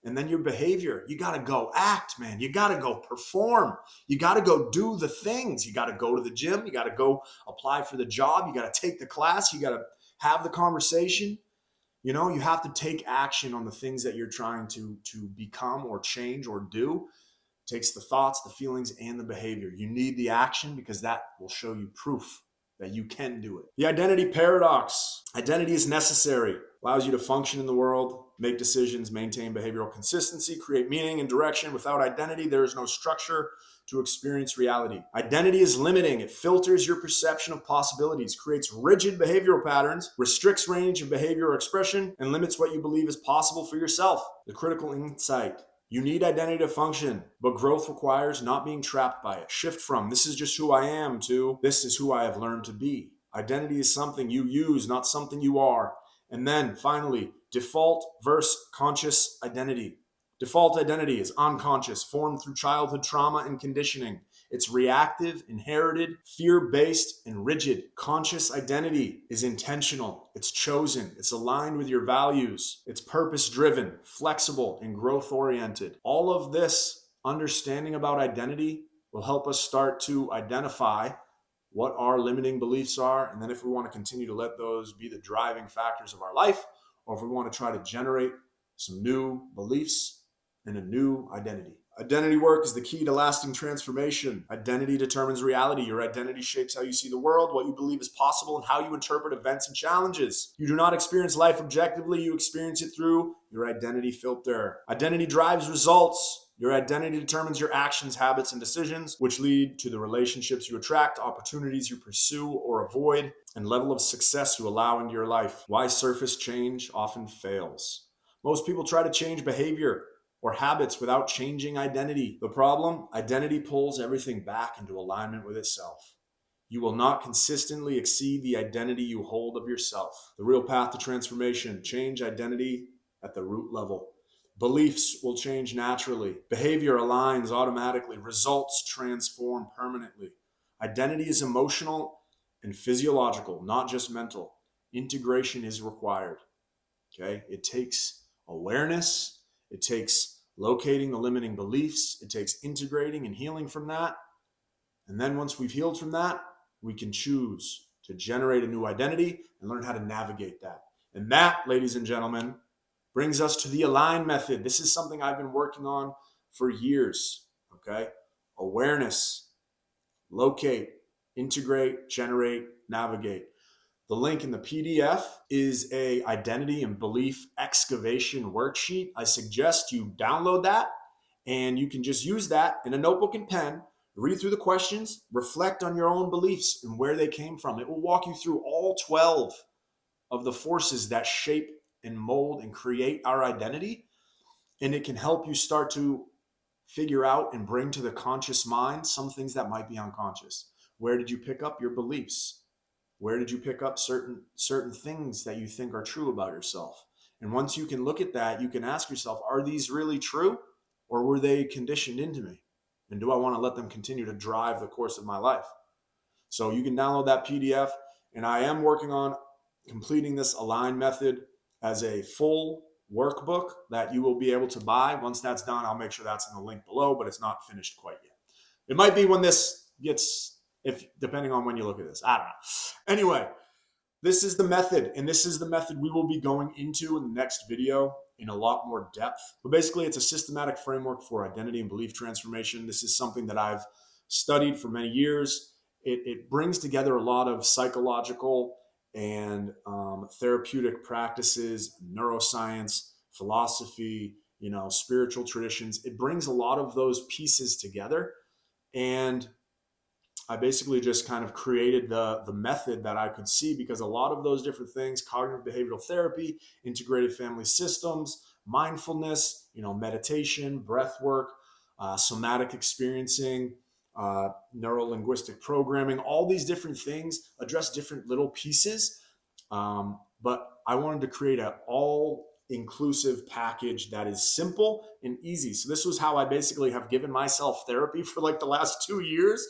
Speaker 1: And then your behavior, you got to go act, man. You got to go perform. You got to go do the things. You got to go to the gym. You got to go apply for the job. You got to take the class. You got to have the conversation. You have to take action on the things that you're trying to become or change or do. It takes the thoughts, the feelings, and the behavior. You need the action because that will show you proof that you can do it. The identity paradox. Identity is necessary. Allows you to function in the world, make decisions, maintain behavioral consistency, create meaning and direction. Without identity, there is no structure to experience reality. Identity is limiting. It filters your perception of possibilities, creates rigid behavioral patterns, restricts range of behavior or expression, and limits what you believe is possible for yourself. The critical insight. You need identity to function, but growth requires not being trapped by it. Shift from, this is just who I am, to, this is who I have learned to be. Identity is something you use, not something you are. And then finally, default versus conscious identity. Default identity is unconscious, formed through childhood trauma and conditioning. It's reactive, inherited, fear-based, and rigid. Conscious identity is intentional. It's chosen. It's aligned with your values. It's purpose-driven, flexible, and growth-oriented. All of this understanding about identity will help us start to identify what our limiting beliefs are, and then if we want to continue to let those be the driving factors of our life, or if we want to try to generate some new beliefs and a new identity. Identity work is the key to lasting transformation. Identity determines reality. Your identity shapes how you see the world, what you believe is possible, and how you interpret events and challenges. You do not experience life objectively, you experience it through your identity filter. Identity drives results. Your identity determines your actions, habits, and decisions, which lead to the relationships you attract, opportunities you pursue or avoid, and level of success you allow into your life. Why surface change often fails. Most people try to change behavior or habits without changing identity. The problem? Identity pulls everything back into alignment with itself. You will not consistently exceed the identity you hold of yourself. The real path to transformation: change identity at the root level. Beliefs will change naturally. Behavior aligns automatically. Results transform permanently. Identity is emotional and physiological, not just mental. Integration is required. Okay? It takes awareness. It takes locating the limiting beliefs. It takes integrating and healing from that. And then once we've healed from that, we can choose to generate a new identity and learn how to navigate that. And that, ladies and gentlemen, brings us to the align method. This is something I've been working on for years. Okay? Awareness, locate, integrate, generate, navigate. The link in the PDF is a identity and belief excavation worksheet. I suggest you download that, and you can just use that in a notebook and pen, read through the questions, reflect on your own beliefs and where they came from. It will walk you through all 12 of the forces that shape and mold and create our identity. And it can help you start to figure out and bring to the conscious mind some things that might be unconscious. Where did you pick up your beliefs? Where did you pick up certain things that you think are true about yourself? And once you can look at that, you can ask yourself, are these really true, or were they conditioned into me? And do I want to let them continue to drive the course of my life? So you can download that PDF, and I am working on completing this align method as a full workbook that you will be able to buy. Once that's done, I'll make sure that's in the link below, but it's not finished quite yet. It might be when this gets, if depending on when you look at this, I don't know. Anyway, this is the method, and this is the method we will be going into in the next video in a lot more depth. But basically, it's a systematic framework for identity and belief transformation. This is something that I've studied for many years. It brings together a lot of psychological and therapeutic practices, neuroscience, philosophy, spiritual traditions. It brings a lot of those pieces together, and I basically just kind of created the method that I could see, because a lot of those different things, cognitive behavioral therapy, integrated family systems, mindfulness, meditation, breath work, somatic experiencing, neuro-linguistic programming, all these different things address different little pieces. But I wanted to create an all-inclusive package that is simple and easy. So this was how I basically have given myself therapy for like the last 2 years.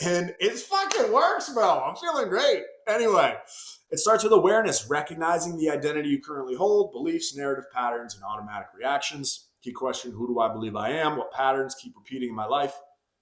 Speaker 1: And it fucking works, bro. I'm feeling great. Anyway, it starts with awareness, recognizing the identity you currently hold, beliefs, narrative patterns, and automatic reactions. Key question: who do I believe I am? What patterns keep repeating in my life?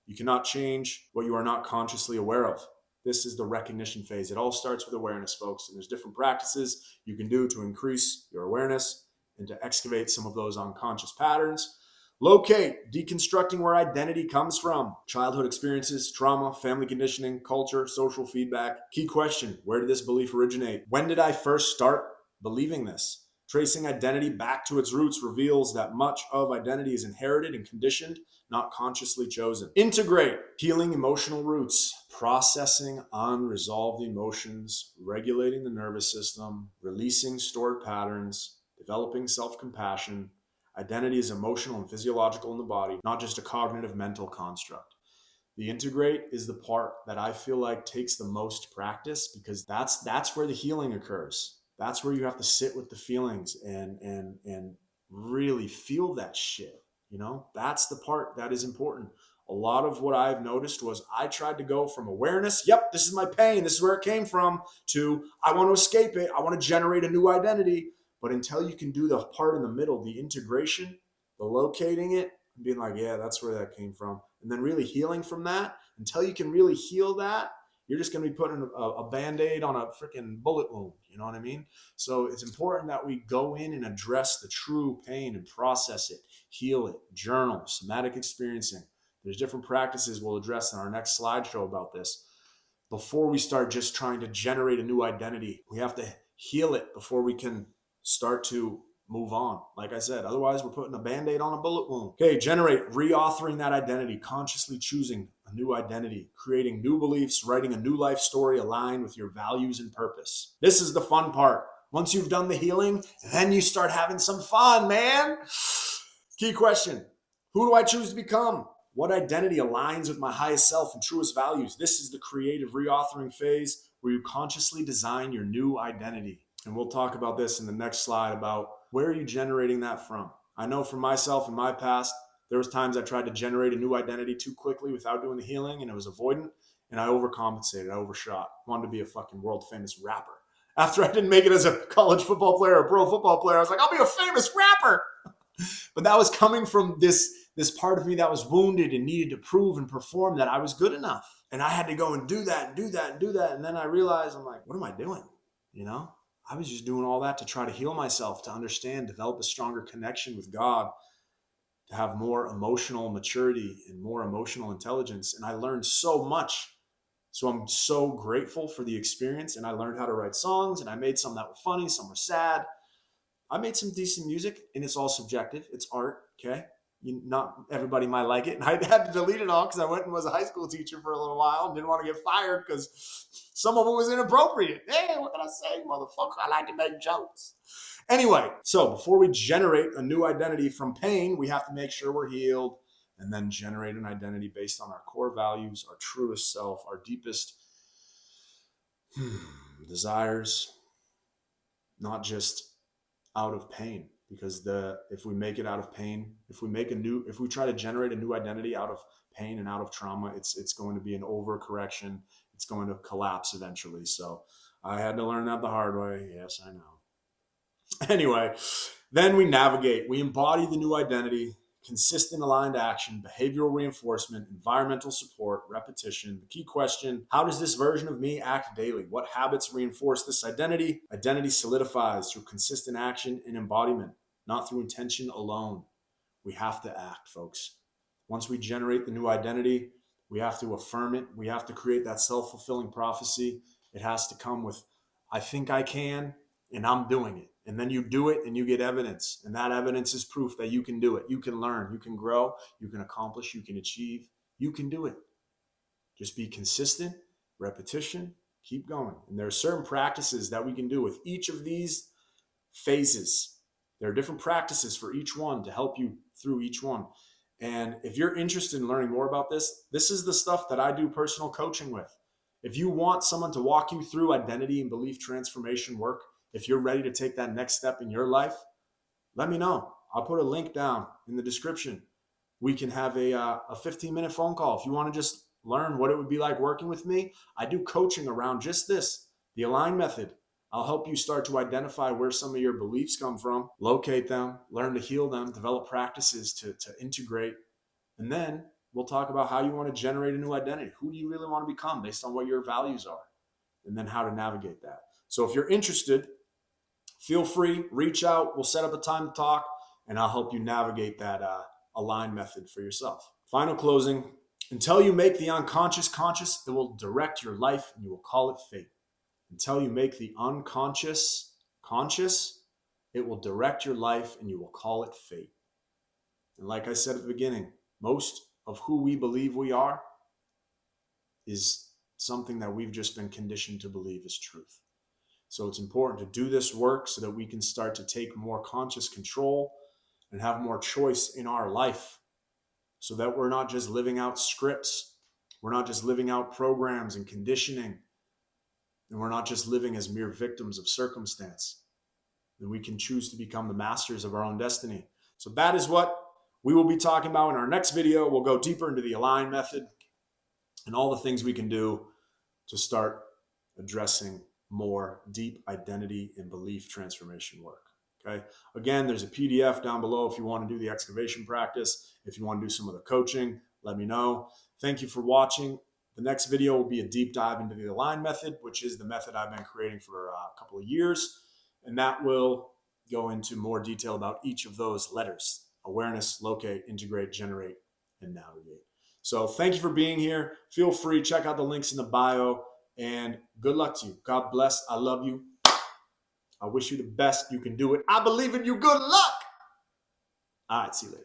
Speaker 1: You cannot change what you are not consciously aware of. This is the recognition phase. It all starts with awareness, folks. And there's different practices you can do to increase your awareness and to excavate some of those unconscious patterns. Locate, deconstructing where identity comes from. Childhood experiences, trauma, family conditioning, culture, social feedback. Key question: where did this belief originate? When did I first start believing this? Tracing identity back to its roots reveals that much of identity is inherited and conditioned, not consciously chosen. Integrate, healing emotional roots, processing unresolved emotions, regulating the nervous system, releasing stored patterns, developing self-compassion. Identity is emotional and physiological in the body, not just a cognitive mental construct. The integrate is the part that I feel like takes the most practice, because that's where the healing occurs. That's where you have to sit with the feelings and really feel that shit. That's the part that is important. a lot of what I've noticed was I tried to go from awareness, yep, this is my pain, this is where it came from, to I want to escape it, I want to generate a new identity. But until you can do the part in the middle, the integration, the locating it, and being like, yeah, that's where that came from, and then really healing from that, until you can really heal that, you're just going to be putting a Band-Aid on a freaking bullet wound. You know what I mean? So it's important that we go in and address the true pain and process it, heal it, journal, somatic experiencing. There's different practices we'll address in our next slideshow about this. Before we start just trying to generate a new identity, we have to heal it before we can start to move on. Like I said, otherwise we're putting a Band-Aid on a bullet wound. Okay, generate, reauthoring that identity, consciously choosing a new identity, creating new beliefs, writing a new life story aligned with your values and purpose. This is the fun part. Once you've done the healing, then you start having some fun, man. Key question: who do I choose to become? What identity aligns with my highest self and truest values? This is the creative reauthoring phase where you consciously design your new identity. And we'll talk about this in the next slide about where are you generating that from? I know for myself in my past, there was times I tried to generate a new identity too quickly without doing the healing, and it was avoidant, and I overcompensated, I overshot. Wanted to be a fucking world famous rapper. After I didn't make it as a college football player or pro football player, I was like, I'll be a famous rapper. But that was coming from this part of me that was wounded and needed to prove and perform that I was good enough. And I had to go and do that and do that and do that. And then I realized, I'm like, what am I doing? You know, I was just doing all that to try to heal myself, to understand, develop a stronger connection with God, to have more emotional maturity and more emotional intelligence. And I learned so much. So I'm so grateful for the experience. And I learned how to write songs, and I made some that were funny, some were sad. I made some decent music, and it's all subjective. It's art, okay? Not everybody might like it. And I had to delete it all because I went and was a high school teacher for a little while and didn't want to get fired because some of it was inappropriate. Hey, what can I say, motherfucker? I like to make jokes. Anyway, so before we generate a new identity from pain, we have to make sure we're healed and then generate an identity based on our core values, our truest self, our deepest desires, not just out of pain. Because if we make it out of pain, if we try to generate a new identity out of pain and out of trauma, it's going to be an overcorrection. It's going to collapse eventually. So I had to learn that the hard way. Yes, I know. Anyway, then we navigate. We embody the new identity, consistent aligned action, behavioral reinforcement, environmental support, repetition. The key question: how does this version of me act daily? What habits reinforce this identity? Identity solidifies through consistent action and embodiment, not through intention alone. We have to act, folks. Once we generate the new identity, we have to affirm it. We have to create that self-fulfilling prophecy. It has to come with, I think I can, and I'm doing it. And then you do it and you get evidence. And that evidence is proof that you can do it. You can learn, you can grow, you can accomplish, you can achieve, you can do it. Just be consistent, repetition, keep going. And there are certain practices that we can do with each of these phases. There are different practices for each one to help you through each one. And if you're interested in learning more about this, this is the stuff that I do personal coaching with. If you want someone to walk you through identity and belief transformation work, if you're ready to take that next step in your life, let me know. I'll put a link down in the description. We can have a 15-minute phone call. If you want to just learn what it would be like working with me, I do coaching around just this, the Align method. I'll help you start to identify where some of your beliefs come from, locate them, learn to heal them, develop practices to integrate. And then we'll talk about how you want to generate a new identity. Who do you really want to become based on what your values are? And then how to navigate that. So if you're interested, feel free, reach out. We'll set up a time to talk, and I'll help you navigate that Align method for yourself. Final closing: until you make the unconscious conscious, it will direct your life, and you will call it fate. Until you make the unconscious conscious, it will direct your life, and you will call it fate. And like I said at the beginning, most of who we believe we are is something that we've just been conditioned to believe is truth. So it's important to do this work so that we can start to take more conscious control and have more choice in our life, so that we're not just living out scripts. We're not just living out programs and conditioning. And we're not just living as mere victims of circumstance. And we can choose to become the masters of our own destiny. So that is what we will be talking about in our next video. We'll go deeper into the align method and all the things we can do to start addressing more deep identity and belief transformation work. Okay. Again, there's a PDF down below if you want to do the excavation practice. If you want to do some of the coaching, let me know. Thank you for watching. The next video will be a deep dive into the align method, which is the method I've been creating for a couple of years. And that will go into more detail about each of those letters: awareness, locate, integrate, generate, and navigate. So thank you for being here. Feel free, check out the links in the bio, and good luck to you. God bless. I love you. I wish you the best. You can do it.
Speaker 2: I believe in you. Good luck.
Speaker 1: All right, see you later.